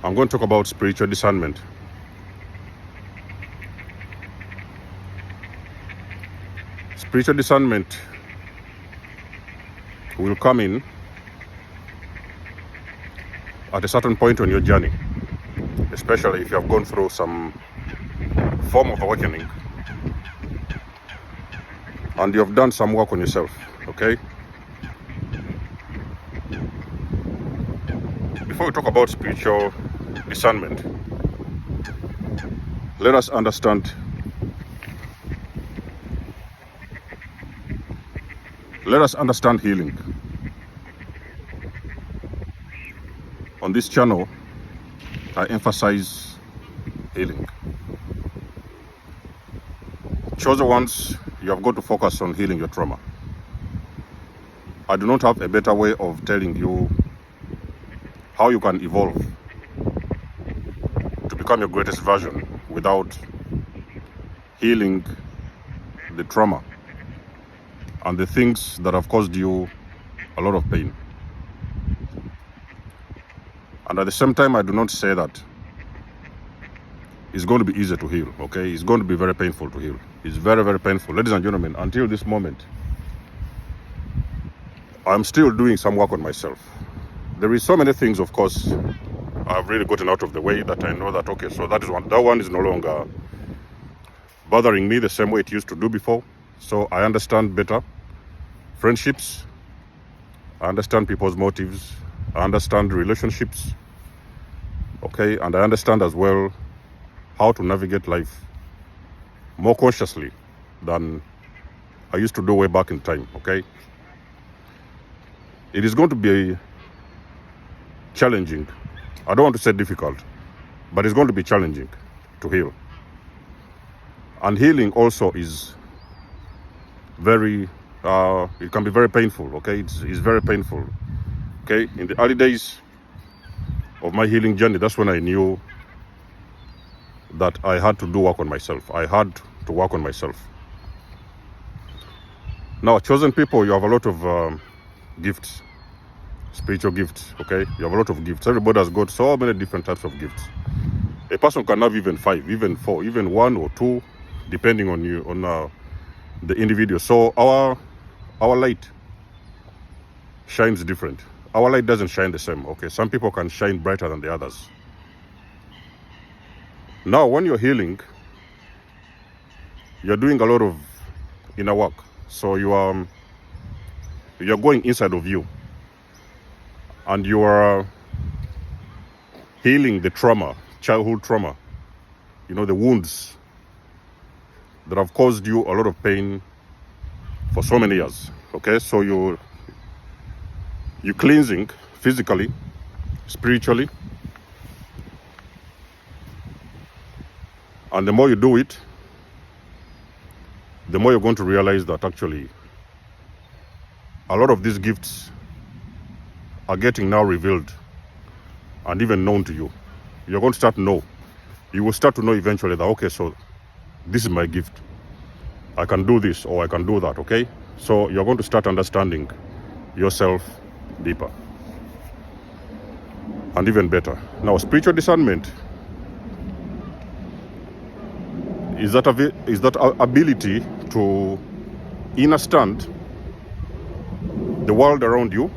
I'm going to talk about spiritual discernment. Spiritual discernment will come in at a certain point on your journey, especially if you have gone through some form of awakening and you have done some work on yourself, okay? Before we talk about spiritual discernment, let us understand healing. On this channel, I emphasize healing. Chosen ones, you have got to focus on healing your trauma. I do not have a better way of telling you how you can evolve to become your greatest version without healing the trauma and the things that have caused you a lot of pain. And at the same time, I do not say that it's going to be easy to heal, okay? It's going to be very painful to heal. It's very, very painful. Ladies and gentlemen, until this moment, I'm still doing some work on myself. There is so many things, of course, I've really gotten out of the way that I know that, okay, so that one is no longer bothering me the same way it used to do before. So I understand better friendships, I understand people's motives, I understand relationships, okay, and I understand as well how to navigate life more consciously than I used to do way back in time, okay? It is going to be challenging. I don't want to say difficult, but it's going to be challenging to heal. And healing also is very, it can be very painful, okay? It's very painful, okay? In the early days of my healing journey, that's when I knew that I had to do work on myself. I had to work on myself. Now, chosen people, you have a lot of gifts, spiritual gifts, okay? You have a lot of gifts. Everybody has got so many different types of gifts. A person can have even 5, even 4, even 1 or 2, depending on you, on the individual. So our light shines different. Our light doesn't shine the same, okay? Some people can shine brighter than the others. Now, when you're healing, you're doing a lot of inner work. So you're going inside of you, and you are healing the trauma, childhood trauma, you know, the wounds that have caused you a lot of pain for so many years, okay? So you're cleansing physically, spiritually, and the more you do it, the more you're going to realize that actually a lot of these gifts are getting now revealed and even known to you. You're going to start to know. You will start to know eventually that, okay, so this is my gift. I can do this or I can do that, okay? So you're going to start understanding yourself deeper and even better. Now, spiritual discernment is that ability to understand the world around you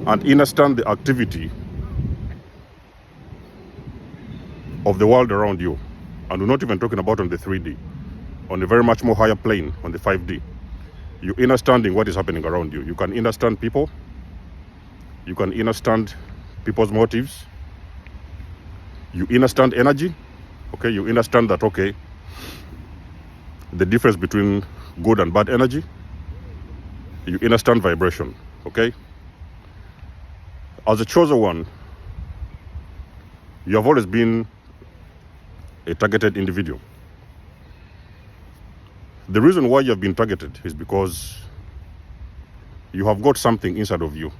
and understand the activity of the world around you. And we're not even talking about on the 3D, on a very much more higher plane, on the 5D. You're understanding what is happening around you. You can understand people. You can understand people's motives. You understand energy, okay? You understand that, okay, the difference between good and bad energy. You understand vibration, okay? As a chosen one, you have always been a targeted individual. The reason why you have been targeted is because you have got something inside of you.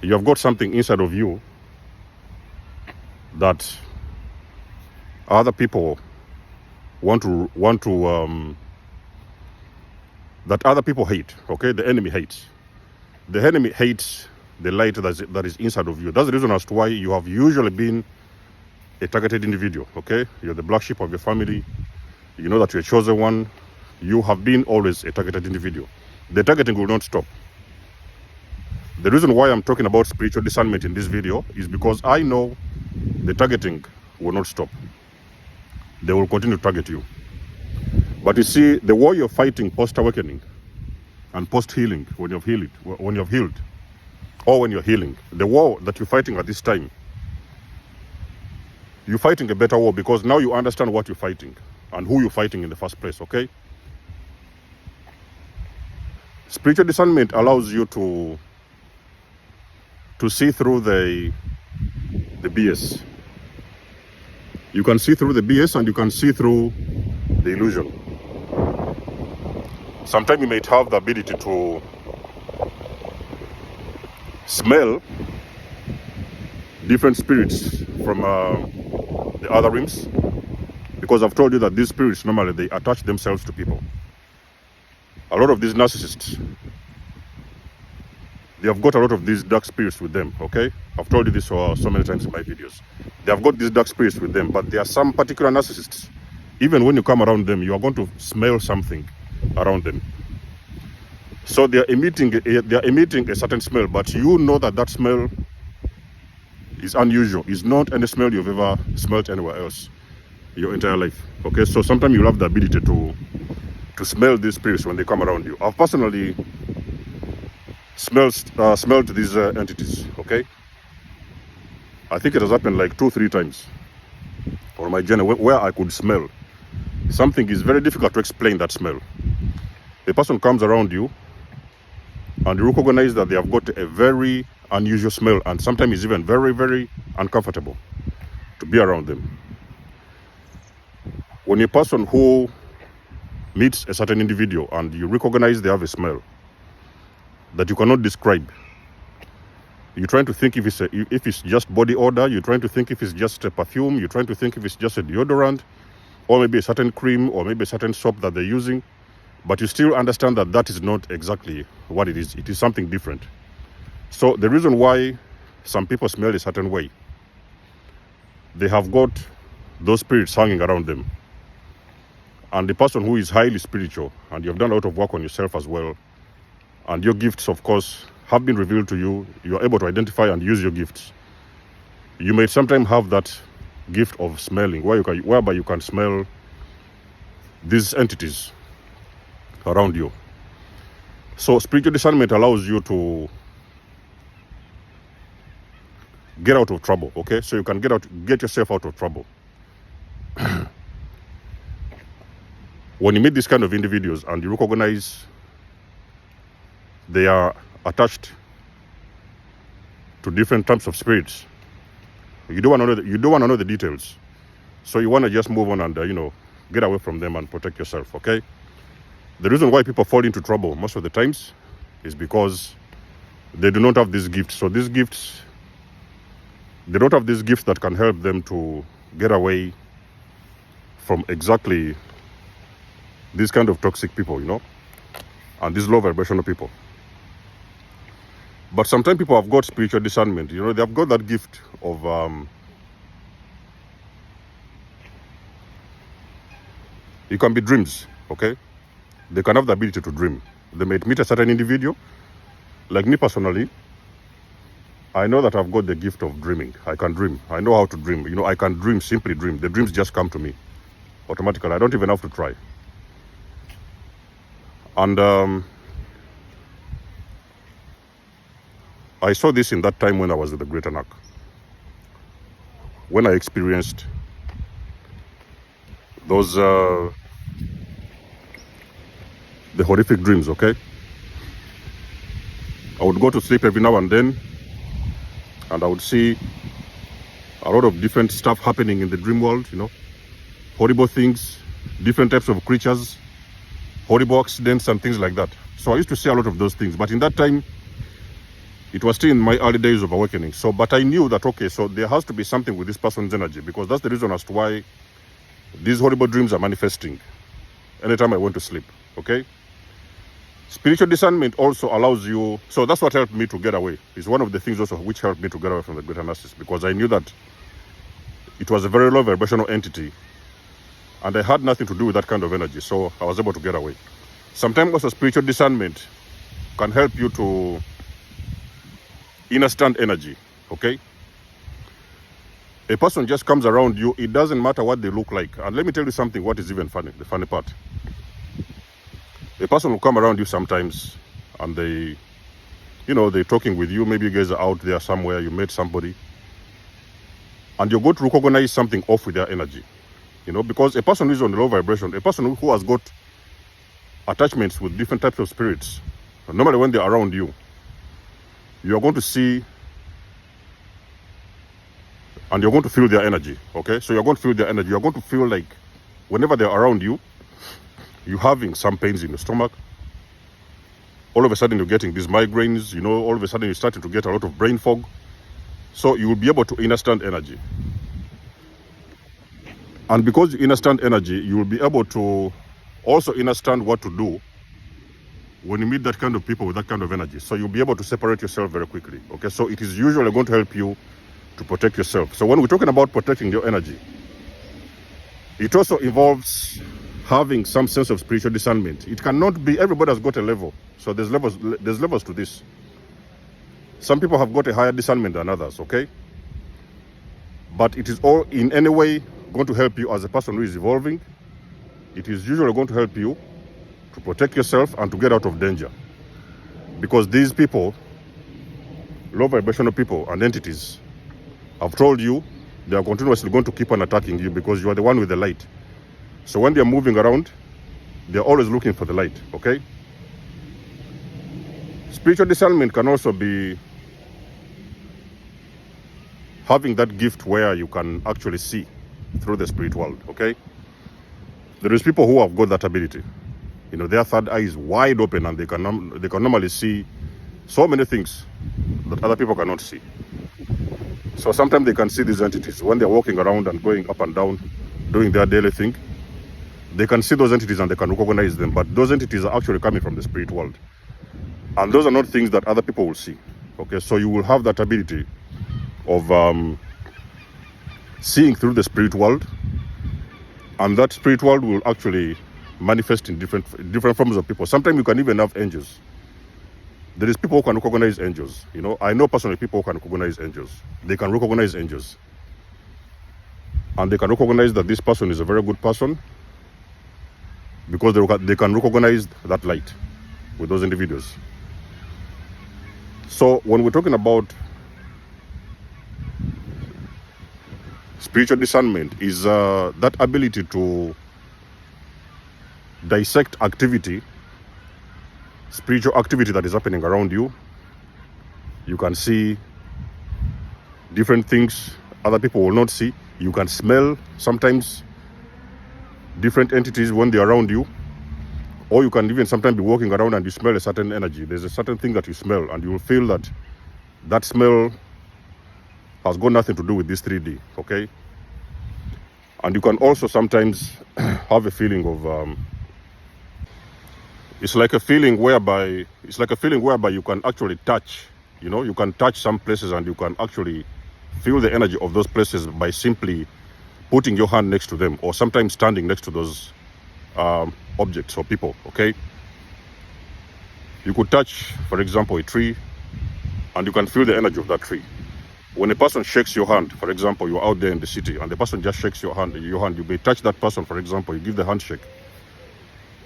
You have got something inside of you that other people want to that other people hate, okay? The enemy hates. The enemy hates the light that is inside of you. That's the reason as to why you have usually been a targeted individual, okay? You're the black sheep of your family. You know that you're a chosen one. You have been always a targeted individual. The targeting will not stop. The reason why I'm talking about spiritual discernment in this video is because I know the targeting will not stop. They will continue to target you. But you see, the war you're fighting post-awakening and post-healing, when you've healed, or when you're healing, the war that you're fighting at this time, you're fighting a better war because now you understand what you're fighting and who you're fighting in the first place, okay? Spiritual discernment allows you to see through the BS. You can see through the BS and you can see through the illusion. Sometimes you might have the ability to smell different spirits from the other realms, because I've told you that these spirits normally they attach themselves to people. A lot of these narcissists, they have got a lot of these dark spirits with them, okay? I've told you this so many times in my videos. They have got these dark spirits with them, but there are some particular narcissists, even when you come around them, you are going to smell something around them. So they are emitting a certain smell, but you know that that smell is unusual. It's not any smell you've ever smelled anywhere else your entire life, okay? So sometimes you'll have the ability to smell these spirits when they come around you. I've personally smelled these entities, okay? I think it has happened like 2-3 times on my journey where I could smell something. Is very difficult to explain that smell. A person comes around you and you recognize that they have got a very unusual smell, and sometimes it's even very, very uncomfortable to be around them. When a person who meets a certain individual and you recognize they have a smell that you cannot describe, you're trying to think if it's just body odor, you're trying to think if it's just a perfume, you're trying to think if it's just a deodorant, or maybe a certain cream, or maybe a certain soap that they're using, but you still understand that that is not exactly what it is. It is something different. So the reason why some people smell a certain way, they have got those spirits hanging around them. And the person who is highly spiritual, and you've done a lot of work on yourself as well, and your gifts, of course, have been revealed to you, you're able to identify and use your gifts. You may sometimes have that gift of smelling, whereby you can smell these entities around you. So spiritual discernment allows you to get out of trouble, okay? So you can get yourself out of trouble. When you meet these kind of individuals and you recognize they are attached to different types of spirits, you don't want to know the details. So you want to just move on and get away from them and protect yourself, okay? The reason why people fall into trouble most of the times is because they do not have these gifts. So these gifts, they don't have these gifts that can help them to get away from exactly these kind of toxic people, and these low vibrational people. But sometimes people have got spiritual discernment, they have got that gift of it can be dreams, okay? They can have the ability to dream. They might meet a certain individual. Like me personally, I know that I've got the gift of dreaming. I can dream. I know how to dream. I can dream, simply dream. The dreams just come to me automatically. I don't even have to try. And I saw this in that time when I was at the Great Anak, when I experienced those the horrific dreams, okay? I would go to sleep every now and then, and I would see a lot of different stuff happening in the dream world, horrible things, different types of creatures, horrible accidents and things like that. So I used to see a lot of those things, but in that time, it was still in my early days of awakening. But I knew that, okay, so there has to be something with this person's energy, because that's the reason as to why these horrible dreams are manifesting anytime I went to sleep, okay? Spiritual discernment also allows you, so that's what helped me to get away. It's one of the things also which helped me to get away from the greater narcissist, because I knew that it was a very low vibrational entity and I had nothing to do with that kind of energy, so I was able to get away. Sometimes also spiritual discernment can help you to understand energy, okay? A person just comes around you, it doesn't matter what they look like. And let me tell you something, what is even funny, the funny part. A person will come around you sometimes and they, they're talking with you. Maybe you guys are out there somewhere, you met somebody, and you're going to recognize something off with their energy. Because a person who is on low vibration, a person who has got attachments with different types of spirits, normally when they're around you, you're going to see and you're going to feel their energy, okay? So you're going to feel their energy. You're going to feel like whenever they're around you, you're having some pains in your stomach. All of a sudden you're getting these migraines, all of a sudden you're starting to get a lot of brain fog. So you will be able to understand energy. And because you understand energy, you will be able to also understand what to do when you meet that kind of people with that kind of energy. So you'll be able to separate yourself very quickly, okay? So it is usually going to help you to protect yourself. So when we're talking about protecting your energy, it also involves having some sense of spiritual discernment. It cannot be, everybody has got a level. So there's levels to this. Some people have got a higher discernment than others, okay? But it is all in any way going to help you as a person who is evolving. It is usually going to help you to protect yourself and to get out of danger. Because these people, low vibrational people and entities, I've told you, they are continuously going to keep on attacking you because you are the one with the light. So when they're moving around, they're always looking for the light, okay? Spiritual discernment can also be having that gift where you can actually see through the spirit world, okay? There is people who have got that ability. Their third eye is wide open and they can normally see so many things that other people cannot see. So sometimes they can see these entities when they're walking around and going up and down, doing their daily thing. They can see those entities and they can recognize them, but those entities are actually coming from the spirit world. And those are not things that other people will see, okay? So you will have that ability of seeing through the spirit world, and that spirit world will actually manifest in different forms of people. Sometimes you can even have angels. There is people who can recognize angels. I know personally people who can recognize angels. They can recognize angels. And they can recognize that this person is a very good person because they can recognize that light with those individuals. So when we're talking about spiritual discernment, is that ability to dissect activity, spiritual activity that is happening around you. You can see different things other people will not see. You can smell sometimes different entities when they're around you. Or you can even sometimes be walking around and you smell a certain energy. There's a certain thing that you smell and you will feel that that smell has got nothing to do with this 3D, okay? And you can also sometimes have a feeling of it's like a feeling whereby you can actually touch, you can touch some places and you can actually feel the energy of those places by simply putting your hand next to them or sometimes standing next to those objects or people, okay? You could touch, for example, a tree and you can feel the energy of that tree. When a person shakes your hand, for example, you're out there in the city and the person just shakes your hand, you may touch that person, for example, you give the handshake.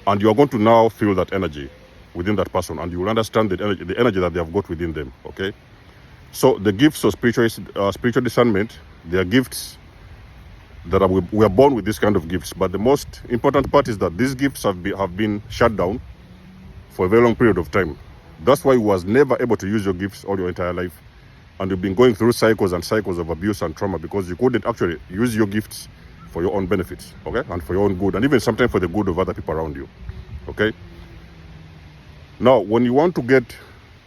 And you are going to now feel that energy within that person and you will understand the energy that they have got within them, okay? So the gifts of spiritual discernment, they are gifts that we are born with these kind of gifts. But the most important part is that these gifts have been shut down for a very long period of time. That's why you was never able to use your gifts all your entire life. And you've been going through cycles and cycles of abuse and trauma because you couldn't actually use your gifts for your own benefits, okay? And for your own good, and even sometimes for the good of other people around you, okay? Now, when you want to get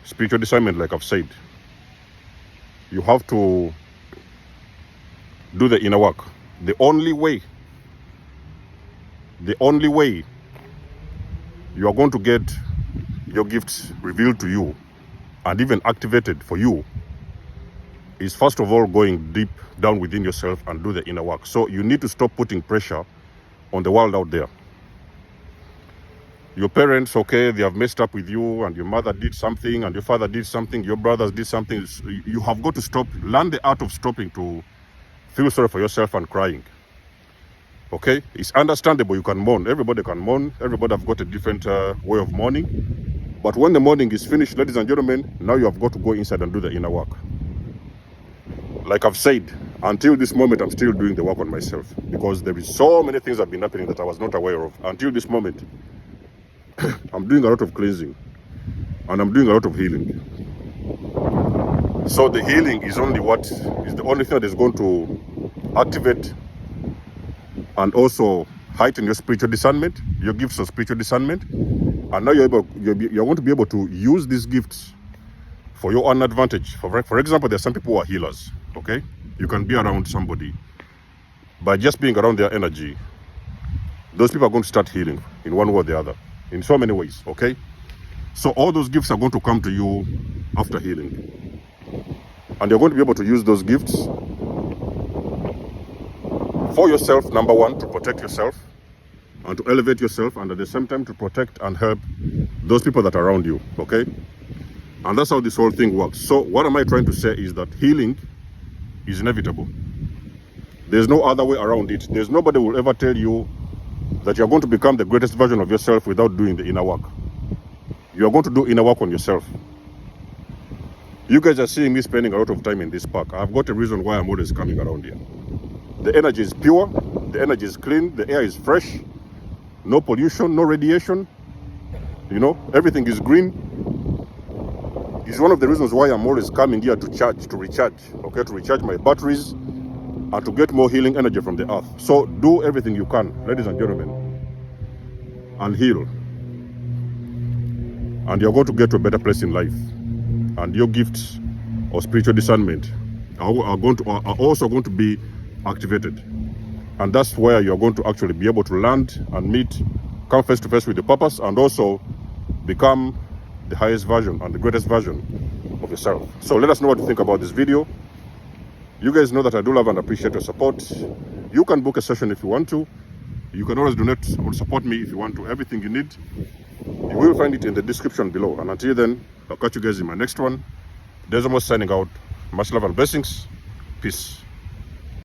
spiritual discernment, like I've said, you have to do the inner work. The only way you are going to get your gifts revealed to you and even activated for you is first of all going deep down within yourself and do the inner work. So you need to stop putting pressure on the world out there. Your parents, okay, they have messed up with you, and your mother did something, and your father did something, your brothers did something. You have got to stop, learn the art of stopping to feel sorry for yourself and crying. Okay, it's understandable, you can mourn. Everybody can mourn. Everybody have got a different way of mourning. But when the mourning is finished, ladies and gentlemen, now you have got to go inside and do the inner work. Like I've said, until this moment, I'm still doing the work on myself, because there is so many things that have been happening that I was not aware of. Until this moment, I'm doing a lot of cleansing and I'm doing a lot of healing. So the healing is only what is the only thing that is going to activate and also heighten your spiritual discernment, your gifts of spiritual discernment. And now you're going to be able to use these gifts for your own advantage. For example, there's some people who are healers, okay? You can be around somebody. By just being around their energy, those people are going to start healing in one way or the other, in so many ways, okay? So all those gifts are going to come to you after healing. And you're going to be able to use those gifts for yourself, number one, to protect yourself and to elevate yourself, and at the same time to protect and help those people that are around you, okay? And that's how this whole thing works. So what am I trying to say is that healing is inevitable. There's no other way around it. There's nobody who will ever tell you that you're going to become the greatest version of yourself without doing the inner work. You're going to do inner work on yourself. You guys are seeing me spending a lot of time in this park. I've got a reason why I'm always coming around here. The energy is pure, the energy is clean, the air is fresh, no pollution, no radiation, you know, everything is green. It's one of the reasons why I'm always coming here to charge, to recharge, okay, to recharge my batteries and to get more healing energy from the earth. So do everything you can, ladies and gentlemen, and heal. And you're going to get to a better place in life. And your gifts of spiritual discernment are also going to be activated. And that's where you're going to actually be able to land and meet, come face to face with the purpose, and also become the highest version and the greatest version of yourself. So let us know what you think about this video. You guys know that I do love and appreciate your support. You can book a session if you want to. You can always donate or support me if you want to. Everything you need, you will find it in the description below. And until then, I'll catch you guys in my next one. Discernment signing out. Much love and blessings. Peace.